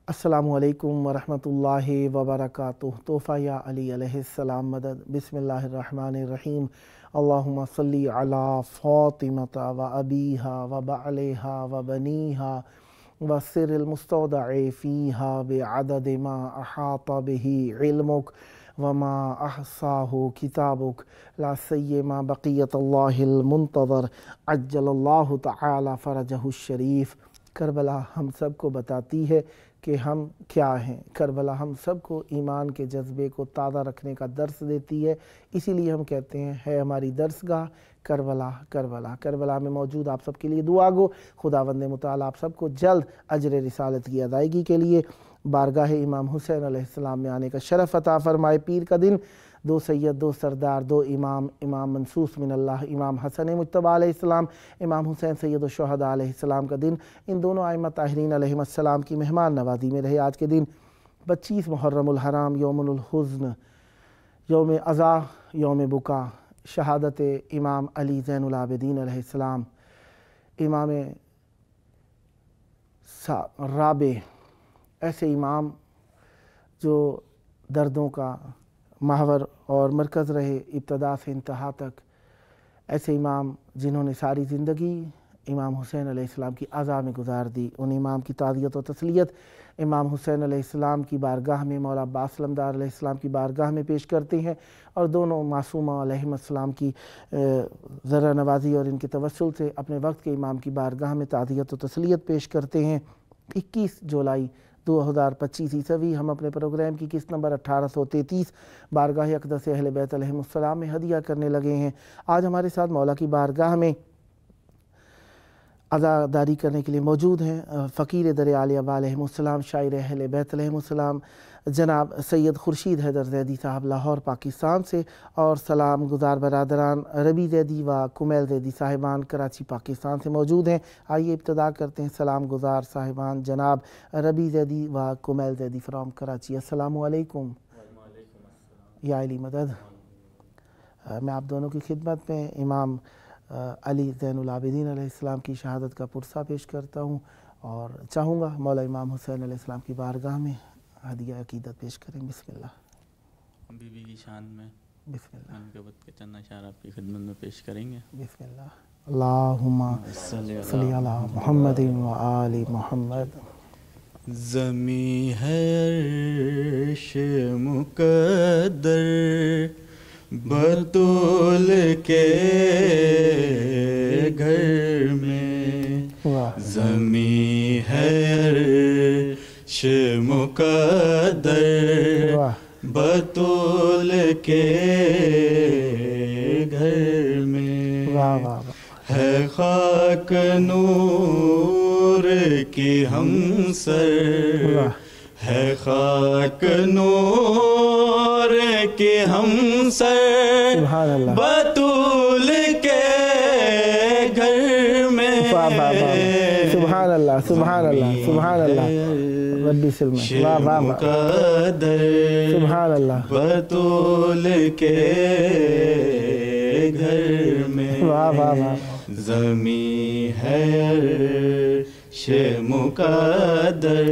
السلام علیکم ورحمۃ اللہ وبرکاتہ۔ تحفہ یا علی علیہ السلام مدد۔ بسم اللہ الرحمن الرحیم۔ اللہم صلی علی فاطمۃ و ابیہا و بعلہا و بنیہا و سر المستودع فیہا بعدد ما احاط بہ علمک وما احصاہ کتابک لا سیما بقیت اللہ المنتظر عجل اللہ تعالی فرجہ الشریف۔ کربلا ہم سب کو بتاتی ہے کہ ہم کیا ہیں۔ کربلا ہم سب کو ایمان کے جذبے کو تازہ رکھنے کا درس دیتی ہے، اسی لیے ہم کہتے ہیں ہے ہماری درسگاہ کربلا۔ کربلا کربلا میں موجود آپ سب کے لیے دعا گو، خداوند متعال آپ سب کو جلد اجر رسالت کی ادائیگی کے لیے بارگاہ امام حسین علیہ السلام میں آنے کا شرف عطا فرمائے۔ پیر کا دن، دو سید، دو سردار، دو امام، امام منصوص من اللہ امام حسن مجتبی علیہ السلام، امام حسین سید الشہداء علیہ السلام کا دن ان دونوں ائمہ طاہرین علیہ السلام کی مہمان نوازی میں رہے۔ آج کے دن 25 محرم الحرام، یوم الحزن، یوم عزا، یوم بکا، شہادت امام علی زین العابدین علیہ السلام، امام رابع، ایسے امام جو دردوں کا محور اور مرکز رہے ابتدا سے انتہا تک، ایسے امام جنہوں نے ساری زندگی امام حسین علیہ السلام کی عزا میں گزار دی۔ ان امام کی تعزیت و تسلیت امام حسین علیہ السلام کی بارگاہ میں، مولا عباس علمدار علیہ السلام کی بارگاہ میں پیش کرتے ہیں، اور دونوں معصومہ علیہ السلام کی ذرہ نوازی اور ان کے توسل سے اپنے وقت کے امام کی بارگاہ میں تعزیت و تسلیت پیش کرتے ہیں۔ 21 جولائی 2025 عیسوی ہم اپنے پروگرام کی قسط نمبر 1833 بارگاہ اقدس اہل بیت علیہ السلام میں ہدیہ کرنے لگے ہیں۔ آج ہمارے ساتھ مولا کی بارگاہ میں عزاداری کرنے کے لیے موجود ہیں فقیر در عالیہ علیہ السلام، شاعر اہل بیت علیہ السلام جناب سید خورشید حیدر زیدی صاحب لاہور پاکستان سے، اور سلام گزار برادران ربی زیدی و کمیل زیدی صاحبان کراچی پاکستان سے موجود ہیں۔ آئیے ابتدا کرتے ہیں سلام گزار صاحبان جناب ربی زیدی و کمیل زیدی فرام کراچی۔ السلام علیکم یا علی مدد۔ میں آپ دونوں کی خدمت میں امام علی زین العابدین علیہ السلام کی شہادت کا پرسہ پیش کرتا ہوں، اور چاہوں گا مولا امام حسین علیہ السلام کی بارگاہ میں ہدیہ عقیدت پیش کریں۔ بسم اللہ۔ بی بی کی شان میں بسم اللہ منقبت کے چند اشعار آپ کی خدمت میں پیش کریں گے۔ بسم اللہ۔ اللہم صلی علی محمد و آل محمد۔ زمیں ہے عرش مقدر بطول کے گھر میں، زمیں ہے عرش مقدر بطول کے گھر میں، ہے خاک نور کی ہمسر، ہے خاک نور کی ہمسر بطول کے گھر میں، سبحان اللہ سبحان اللہ سبحان اللہ ربی سلم مقدر سبحان اللہ بطول کے گھر میں، زمیں ہے عرش مقدر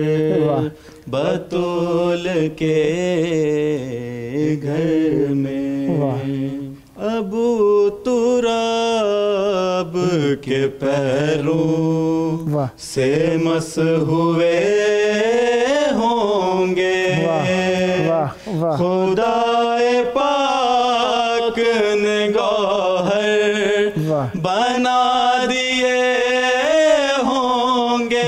بطول کے گھر میں، ابو تراب کے پیروں سے مس ہوئے ہوں گے، خدائے پاک نے گوہر بنا دیے ہوں گے،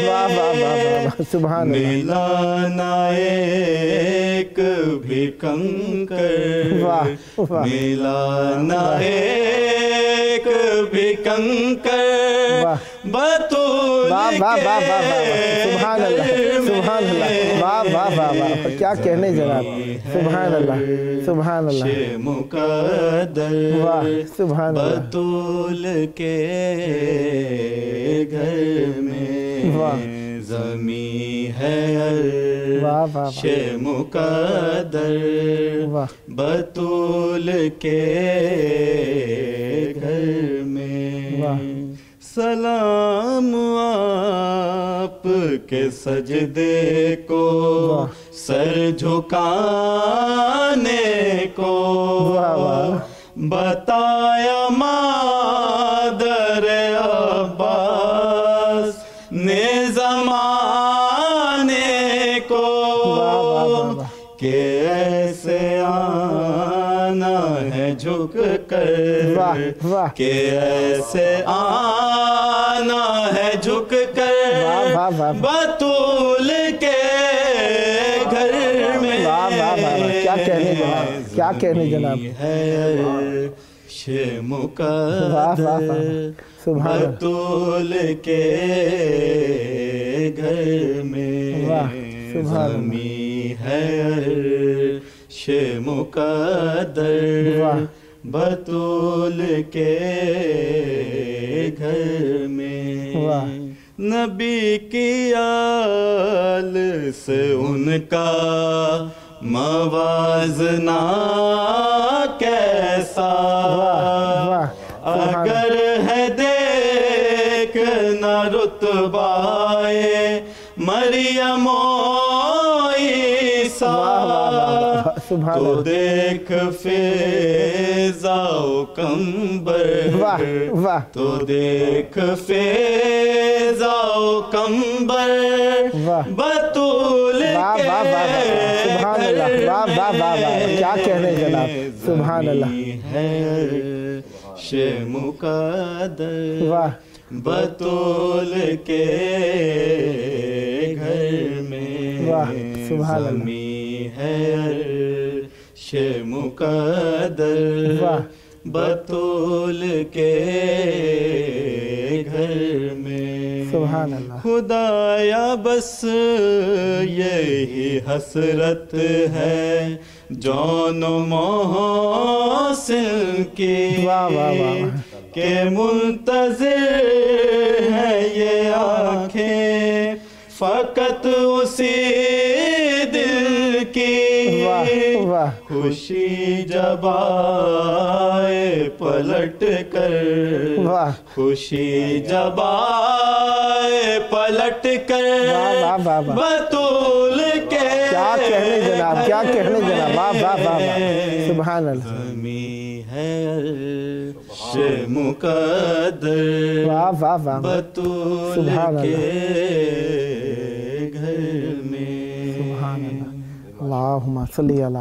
سبحان اللہ ملانا ایک بھی کنکر واہ واہ ملا نہ ایک بھی کنکر بطول واہ واہ واہ واہ واہ سبحان اللہ سبحان اللہ واہ واہ واہ واہ کیا کہنے جناب سبحان اللہ سبحان اللہ مقدر واہ سبحان اللہ بطول کے گھر میں زمین ہے واہ واہ عرش مقدر واہ بطول کے گھر میں سلام آپ کے سجدے کو سر جھکانے کو بتایا مادر عباس نے زمانے کو کہ ایسے آنا ہے جھک کر کہ ایسے آنا ہے جھک کر بطول کے گھر میں کیا کہنے جناب عرش مقدر بطول کے گھر میں زمین ہے عرش مقدر بطول کے گھر میں نبی کی آل سے ان کا موازنہ کیسا اگر ہے دیکھنا رتبہ مریم و عیسیٰ تو دیکھ فیضا و کمبر تو دیکھ فیضا و کمبر بطول کے سبحان اللہ کیا کہنے جناب سبحان اللہ ہے عرش مقدر بطول کے گھر میں زمین ہے عرش مقدر بطول کے گھر میں سبحان اللہ خدایا بس یہی حسرت ہے جون و محسن کی کہ منتظر ہے یہ آنکھیں فقط اسی دل کی خوشی جب آئے پلٹ کر خوشی جب آئے پلٹ کر بطول کے کیا کہنے جناب کیا کہنے جناب سبحان اللہ زمین ہے عرش مقدر بطول کے گھر میں اللہم صلی علی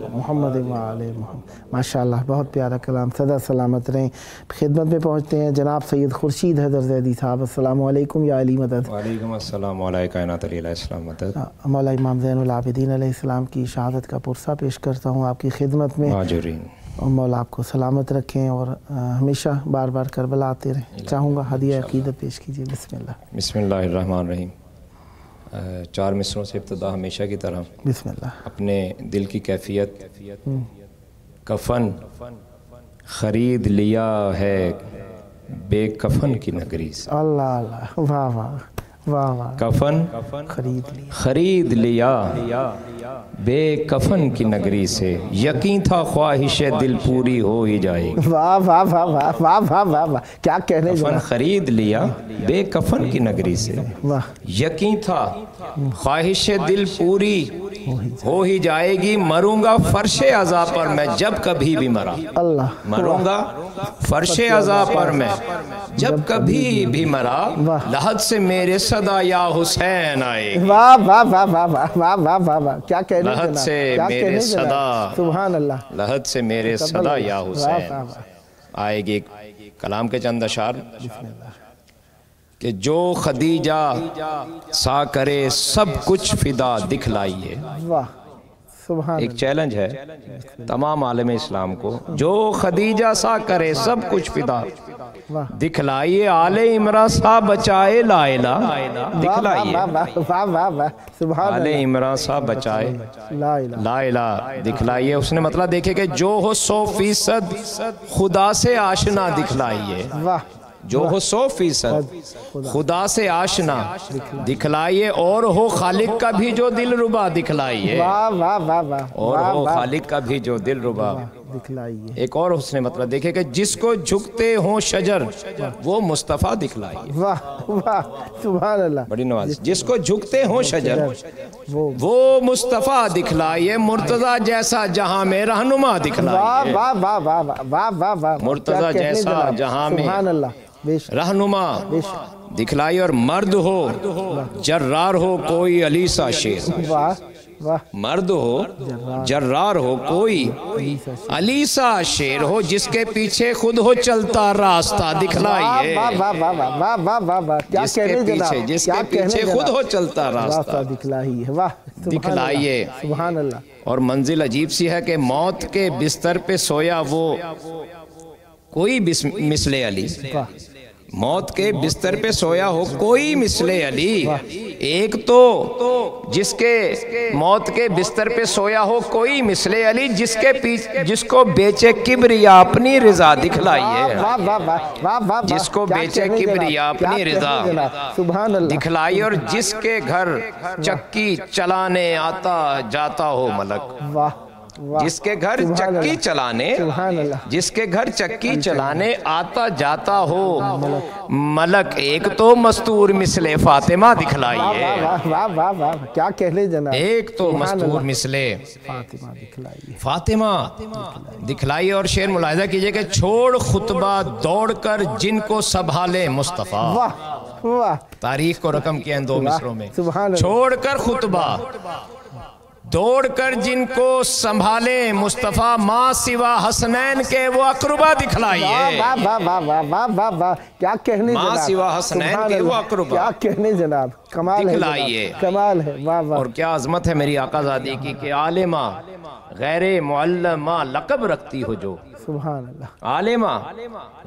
محمد وعلی محمد ماشاءاللہ بہت پیارا کلام صدا سلامت رہیں خدمت میں پہنچتے ہیں جناب سید خورشید حیدر زیدی صاحب السلام علیکم یا علی مدد وعلیکم السلام علیکم کائنات علیہ السلام مدد مولا امام زین العابدین علیہ السلام کی شہادت کا پرسہ پیش کرتا ہوں آپ کی خدمت میں ماجرین مولا آپ کو سلامت رکھیں اور ہمیشہ بار بار کربلا آتے رہیں چاہوں گا ہدیہ عقیدت پیش کیجئے بسم اللہ بسم اللہ الرحمن الرحیم 4 مصروں سے ابتدا ہمیشہ کی طرح بسم اللہ اپنے دل کی کیفیت کفن خرید لیا ہے بے کفن کی نگری سے اللہ اللہ واہ واہ واہ واہ کفن خرید لیا بے کفن کی نگری سے یقین تھا خواہش دل پوری ہو ہی جائے گی واہ واہ واہ واہ واہ واہ واہ واہ کیا کہنے کفن خرید لیا بے کفن کی نگری سے یقین تھا خواہش دل پوری ہو ہی جائے گی مروں گا فرش عزا پر میں جب کبھی بھی مرا اللہ مروں گا فرش عزا پر میں جب کبھی بھی مرا لحد سے میرے صدا یا حسین آئے واہ واہ واہ واہ واہ واہ واہ واہ کیا کہنے لحد سے میرے صدا سبحان اللہ لحد سے میرے صدا یا حسین آئے گی کلام کے چند اشعار کہ جو خدیجہ سا کرے سب کچھ فدا دکھلائیے سبحان ایک چیلنج ہے تمام عالم اسلام کو، جو خدیجہ سا کرے سب کچھ فدا، واہ دکھلائیے آل عمران سا بچائے لا الہ، دکھلائیے واہ واہ واہ سبحان آل عمران سا بچائے لا الہ لا الہ، دکھلائیے۔ اس نے مطلب دیکھے کہ جو ہو 100% خدا سے آشنا دکھلائیے، واہ جو ہو 100% خدا سے آشنا دکھلائیے، اور ہو خالق کا بھی جو دل ربا دکھلائیے، واہ واہ واہ واہ اور ہو خالق کا بھی جو دل ربا۔ دکھلائیے ایک اور اس نے مطلب دیکھے کہ جس کو جھکتے ہوں شجر وہ مصطفیٰ دکھلائیے، واہ واہ سبحان اللہ بڑی نواز، جس کو جھکتے ہوں شجر وہ وہ مصطفیٰ دکھلائیے، مرتضیٰ جیسا جہاں میں رہنما واہ دکھلائیے، واہ واہ واہ واہ واہ واہ مرتضیٰ جیسا جہاں میں سبحان اللہ بے شک رہنما دکھلائیے، اور مرد ہو جرار ہو کوئی علی سا شیر، واہ واہ مرد ہو جرار ہو کوئی علی سا شیر ہو، جس کے پیچھے خود ہو چلتا راستہ دکھلائیے، واہ واہ واہ واہ واہ واہ واہ واہ کیا جس کے کہنے پیچھے جناب جس کیا کے کہنے پیچھے خود جناب ہو چلتا راستہ راستہ دکھلائیے واہ سبحان اللہ، دکھلائیے۔ سبحان اللہ اور منزل عجیب سی ہے کہ موت کے بستر پہ سویا وہ کوئی مثل علی، موت کے بستر پہ سویا ہو کوئی مثل علی، ایک تو جس کے موت کے بستر پہ سویا ہو کوئی مثل علی، جس کو بیچے کبریا اپنی رضا دکھلائیے، واہ واہ واہ واہ واہ جس کو کیا بیچے کہنے جناب، کبریا اپنی کیا رضا کہنے جناب، سبحان اللہ دکھلائیے، اور جس کے گھر چکی چلانے آتا جاتا ہو ملک، واہ واہ جس کے گھر سبحان چکی اللہ، چلانے سبحان اللہ جس کے گھر چکی چلانے آتا جاتا ہو ملک، ایک تو مستور مثل فاطمہ دکھلائیے، واہ واہ واہ واہ کیا کہنے جناب، ایک تو سبحان مستور اللہ، مثل فاطمہ دکھلائیے فاطمہ دکھلائیے۔ اور شعر ملاحظہ کیجئے کہ چھوڑ خطبہ دوڑ کر جن کو سنبھالے مصطفیٰ، واہ واہ تاریخ کو رقم کیا ان دو مصروں میں، سبحان اللہ، چھوڑ کر خطبہ دوڑ کر جن کو سنبھالے مصطفیٰ، ماں سوا حسنین کے وہ اقربا دکھلائیے، واہ واہ واہ واہ واہ واہ واہ کیا کہنے ماں جناب، سوا حسنین سبحان کے وہ اللہ، اقربا کیا کہنے جناب، کمال ہے دکھلائیے۔ جناب، کمال ہے واہ واہ اور کیا عظمت ہے میری آقا زادی کی کہ عالمہ غیر معلمہ لقب رکھتی ہو جو، سبحان اللہ، عالمہ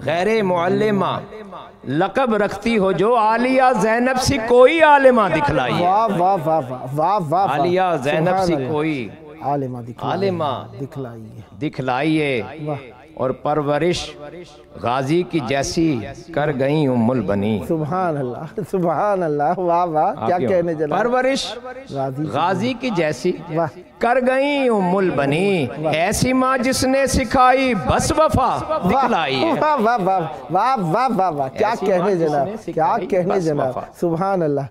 غیر معلمہ لقب رکھتی ہو جو، عالیہ زینب سی کوئی عالمہ دکھلائیے، واہ واہ واہ واہ واہ واہ عالیہ زینب سی سبحان اللہ، کوئی عالمہ عالمہ دکھلائیے دکھلائیے، واہ اور پرورش غازی کی جیسی کر گئی ام البنی، سبحان اللہ، سبحان اللہ، واہ واہ کیا کہنے جناب، پرورش راضی غازی کی جیسی واہ کر گئی ام البنی، ایسی ماں جس نے سکھائی بس وفا دکھلائیے، واہ واہ واہ واہ واہ واہ واہ کیا ایسی کہنے ماں جس جناب، نے کیا سکھائی کہنے بس جناب، وفا سبحان اللہ،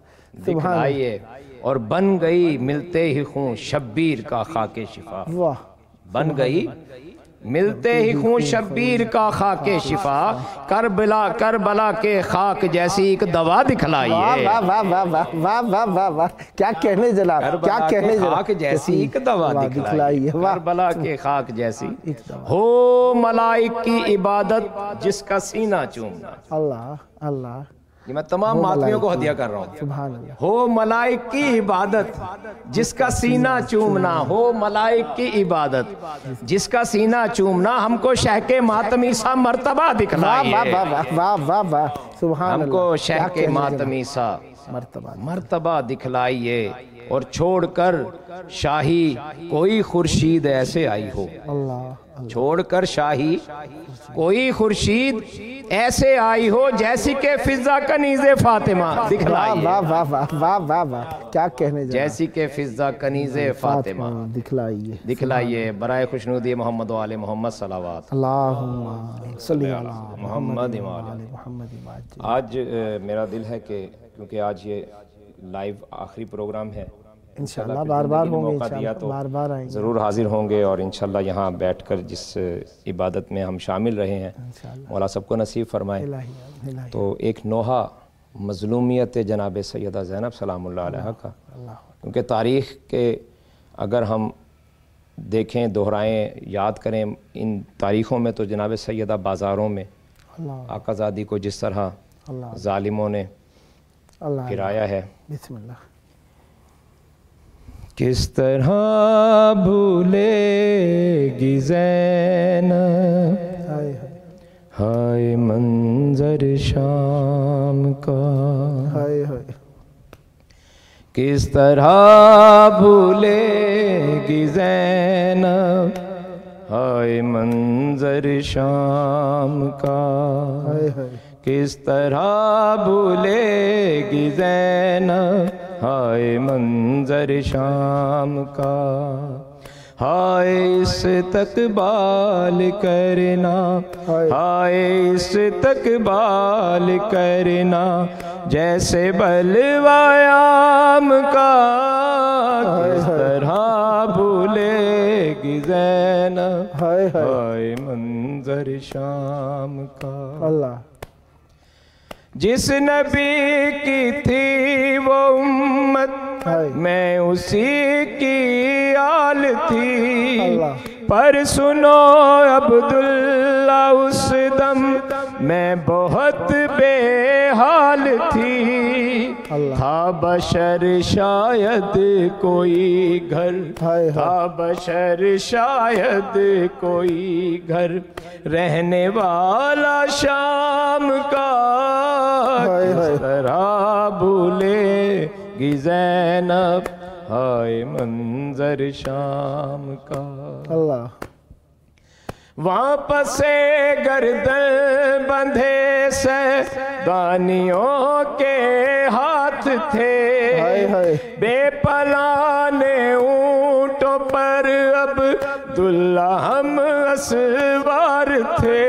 سبحان اللہ، دکھلائیے۔ اور بن گئی ملتے ہی خون شبیر کا خاک شفا، واہ بن گئی ملتے ہی خون شبیر کا خاک شفا، کربلا کے خاک جیسی ایک دوا دکھلائیے، واہ واہ واہ واہ واہ واہ واہ واہ کیا کہنے جناب، کیا کربلا کہنے کے جناب، خاک جیسی ایک دوا دکھلائیے، واہ کربلا کے خاک جیسی ایک دوا، ہو ملائک کی عبادت جس کا سینہ چومنا، اللہ اللہ یہ میں تمام ماتمیوں کو ہدیہ کر رہا ہوں، سبحان اللہ، ہو ملائک کی عبادت جس کا سینہ چومنا، ہو ملائک کی عبادت جس کا سینہ چومنا، ہم کو شہ کے ماتمی سا مرتبہ واہ واہ دکھلائیے، واہ واہ واہ واہ واہ سبحان ہم اللہ، کو شہ کیا کے کہنے ماتمی سا مرتبہ، مرتبہ دکھلائیے، اور چھوڑ کر شاہی کوئی خورشید ایسے آئی ہو، اللہ چھوڑ کر شاہی کوئی خورشید ایسے آئی ہو، جیسی کہ فضا کنیز فاطمہ دکھلائیے، واہ واہ واہ واہ واہ واہ کیا کہنے جناب، جیسی کہ فضا کنیز فاطمہ دکھلائیے، دکھلائیے۔ برائے خوشنودی محمد و آل محمد صلوات اللہم صلی علی محمد و آل محمد محمد۔ آج میرا دل ہے کہ کیونکہ آج یہ لائیو آخری پروگرام ہے، انشاءاللہ بار بار ہوں گے، موقع دیا انشاءاللہ تو بار بار آئیں گے، ضرور حاضر ہوں گے، اور انشاءاللہ یہاں بیٹھ کر جس عبادت میں ہم شامل رہے ہیں انشاءاللہ مولا سب کو نصیب فرمائے۔ الہی الہی تو ایک نوحہ مظلومیت جناب سیدہ زینب سلام اللہ علیہ کا، اللہ کیونکہ تاریخ کے اگر ہم دیکھیں، دہرائیں، یاد کریں ان تاریخوں میں، تو جناب سیدہ بازاروں میں اللہ آقا زادی کو جس طرح اللہ ظالموں نے اللہ گرایا ہے، بسم اللہ، کس طرح بھولے گی زینب ہائے منظر شام کا، کس طرح بھولے گی زینب ہائے منظر شام کا، کس طرح بھولے گی زینب ہائے منظر شام کا، ہائے استقبال کرنا، ہائے استقبال کرنا جیسے بلوایام کا، کس طرح بھولے گی زینب ہائے منظر شام کا۔ اللہ جس نبی کی تھی وہ امت میں اسی کی آل تھی، پر سنو عبداللہ اس دم میں بہت بے حال تھی، تھا بشر شاید کوئی گھر، تھا بشر شاید کوئی گھر رہنے والا شام کا، کس طرح بھولے گی زینب ہائے منظر شام کا۔ اللہ وہاں پسے گردن بندھے سیدانیوں کے ہاتھ تھے، بے پلانے اونٹوں پر عبداللہ ہم اسوار تھے،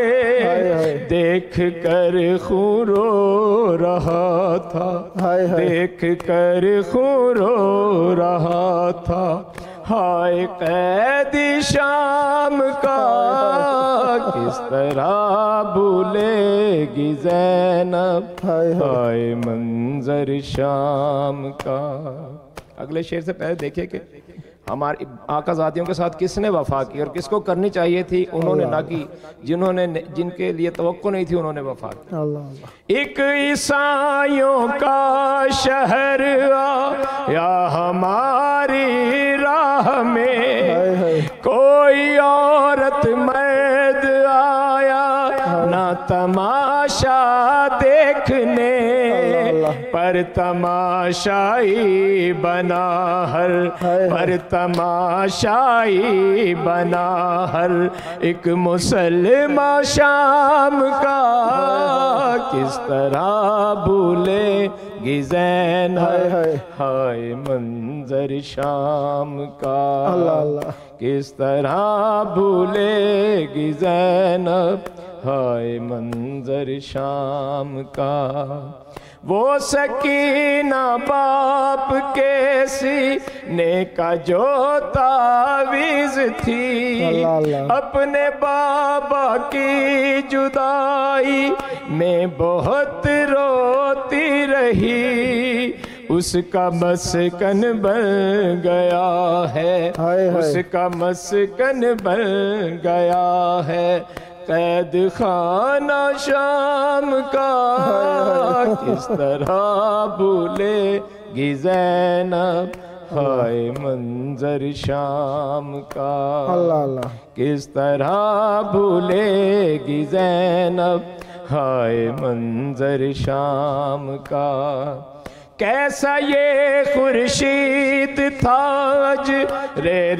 دیکھ کر خون رو رہا تھا، دیکھ کر خون رو رہا تھا، ہائے قیدی شام کا، کس طرح بھولے گی زینب ہائے منظر شام کا۔ اگلے شعر سے پہلے دیکھیں کہ ہمارے آقا ذاتیوں کے ساتھ کس نے وفا کی اور کس کو کرنی چاہیے تھی انہوں نے نہ کی، جن کے لیے توقع نہیں تھی انہوں نے وفا کی۔ ایک عیسائیوں کا شہر آیا ہماری راہ میں، کوئی عورت مرد آیا نہ تماشا دیکھنے، پر تماشائی بنا ہر، پر تماشائی بنا ہر ایک مسلمہ شام کا، کس طرح بھولے گی زینب ہائے منظر شام کا، کس طرح بھولے گی زینب ہائے منظر شام کا۔ وہ سکینہ باپ کے سینے کا جو تعویذ تھی، اپنے بابا کی جدائی میں بہت روتی رہی، اس کا مسکن بن گیا ہے، اس کا مسکن بن گیا ہے قید خانہ شام کا، کس طرح بھولے گی زینب ہائے منظر شام کا، کس طرح بھولے گی زینب ہائے منظر شام کا۔ کیسا یہ خورشید تاج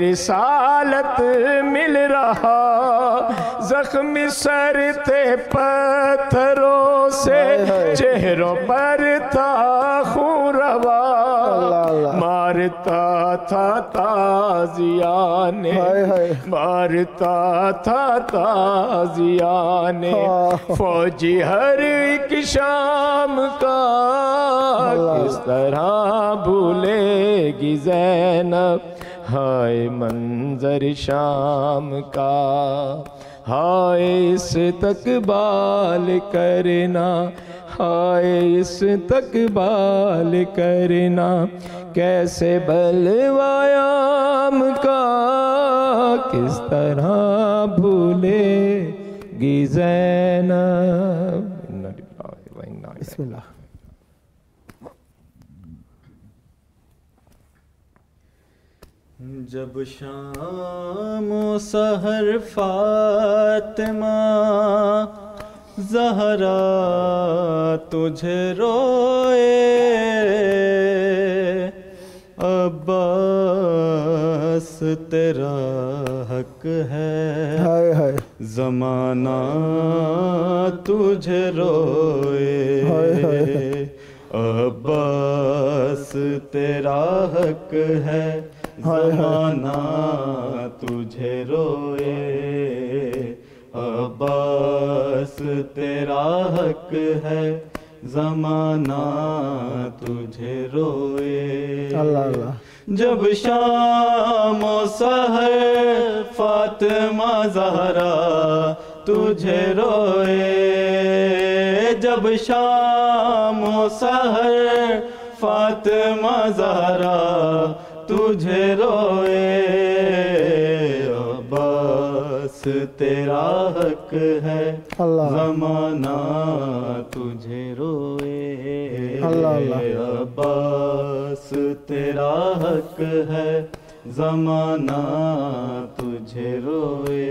رسالت مل رہا، زخم سر تھے پتھروں سے چہروں پر تھا خون روا، مارتا تھا تازیان، مارتا تھا تازیان فوجی ہر ایک شام کا، کس طرح بھولے گی زینب ہائے منظر شام کا، ہائے استقبال کرنا، ہائے استقبال کرنا کیسے بلوایام کا، کس طرح بھولے گی زینب۔ بسم اللہ۔ جب شام و سحر فاطمہ زہرا تجھے روئے، عباس تیرا حق ہے، زمانہ تجھے روئے، عباس تیرا حق ہے، زمانہ تجھے روئے، عباس تیرا حق ہے، زمانہ تجھے روئے۔ جب شام و سحر فاطمہ زہرا تجھے روئے، جب شام و سحر فاطمہ زہرا تجھے روئے، عباس تیرا حق ہے، زمانہ تجھے روئے، عباس تیرا حق ہے، زمانہ تجھے روئے۔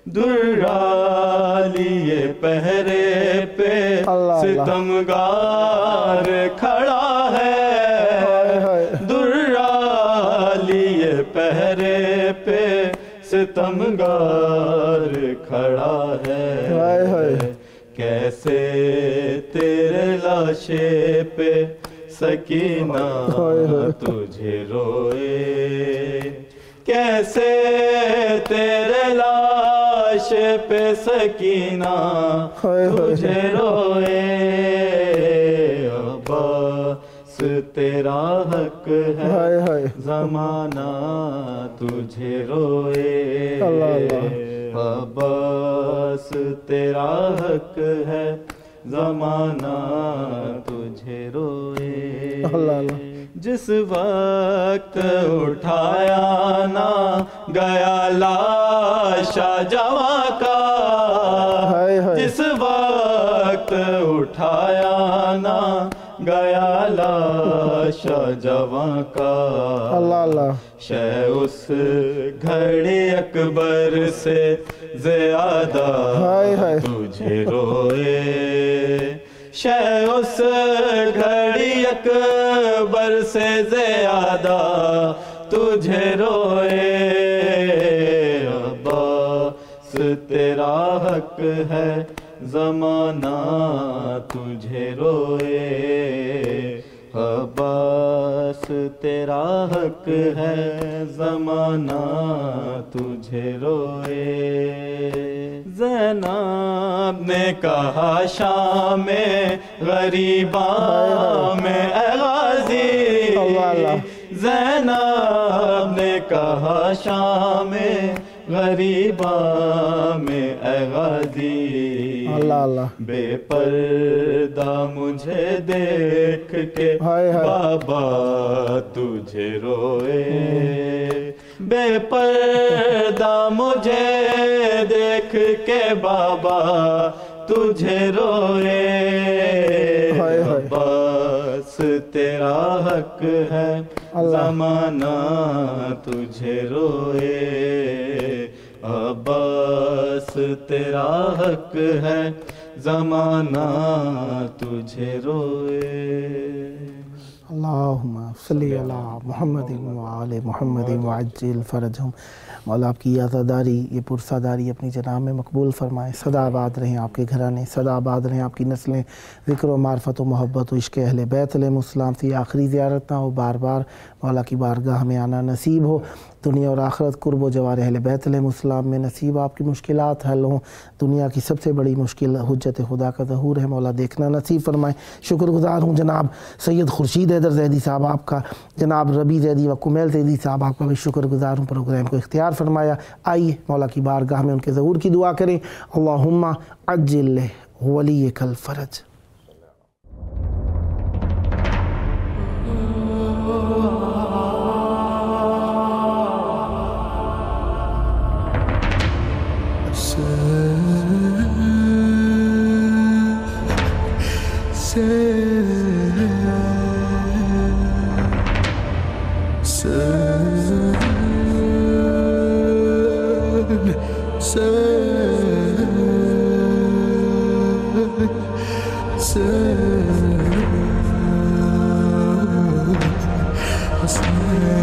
درا لیے پہرے پہ ستمگار کھڑا ہے، درا لیے پہرے پہ ستمگار کھڑا ہے، کیسے تیرے لاشے پہ سکینہ تجھے روئے، کیسے تیرے لاشے پہ سکینہ تجھے روئے، عباس تیرا حق ہے، زمانہ تجھے روئے، عباس تیرا حق ہے، زمانہ تجھے روئے۔ جس وقت اٹھایا نہ گیا لاشا جواں کا، جس وقت اٹھایا نہ گیا لاشا جواں کا، شے اس گھڑی اکبر سے زیادہ تجھے روئے، شے اس گھڑی اکبر سے زیادہ تجھے روئے، عباس تیرا حق ہے، زمانہ تجھے روئے، عباس تیرا حق ہے، زمانہ تجھے روئے۔ زینب نے کہا شام غریباں میں اے غازی، زینب نے کہا شام غریباں میں اے غازی، بے پردہ مجھے دیکھ کے بابا تجھے روئے، بے پردہ مجھے دیکھ کے بابا تجھے روئے، عباس تیرا حق ہے، زمانہ تجھے روئے، عباس تیرا حق ہے، زمانہ تجھے روئے۔ اللہم صلی علی محمد وآل محمد وعجل فرجہم۔ مولا آپ کی یہ عزاداری، یہ پرساداری اپنی جناب میں مقبول فرمائے، سدا آباد رہیں آپ کے گھرانے، سدا آباد رہیں آپ کی نسلیں، ذکر و معرفت و محبت و عشق اہل بیت علیہم السلام سے آخری زیارت نہ ہو، بار بار مولا کی بارگاہ میں آنا نصیب ہو، دنیا اور آخرت قرب و جوار اہل بیت علیہم السلام میں نصیب، آپ کی مشکلات حل ہوں، دنیا کی سب سے بڑی مشکل حجت خدا کا ظہور ہے، مولا دیکھنا نصیب فرمائے۔ شکر گزار ہوں جناب سید خورشید حیدر زیدی صاحب آپ کا، جناب ربی زیدی و کمیل زیدی صاحب آپ کا بھی شکر گزار ہوں، پروگرام کو اختیار فرمایا۔ آئیے مولا کی بارگاہ میں ان کے ظہور کی دعا کریں۔ اللہم عجل ولیک الفرج۔ سے Hassan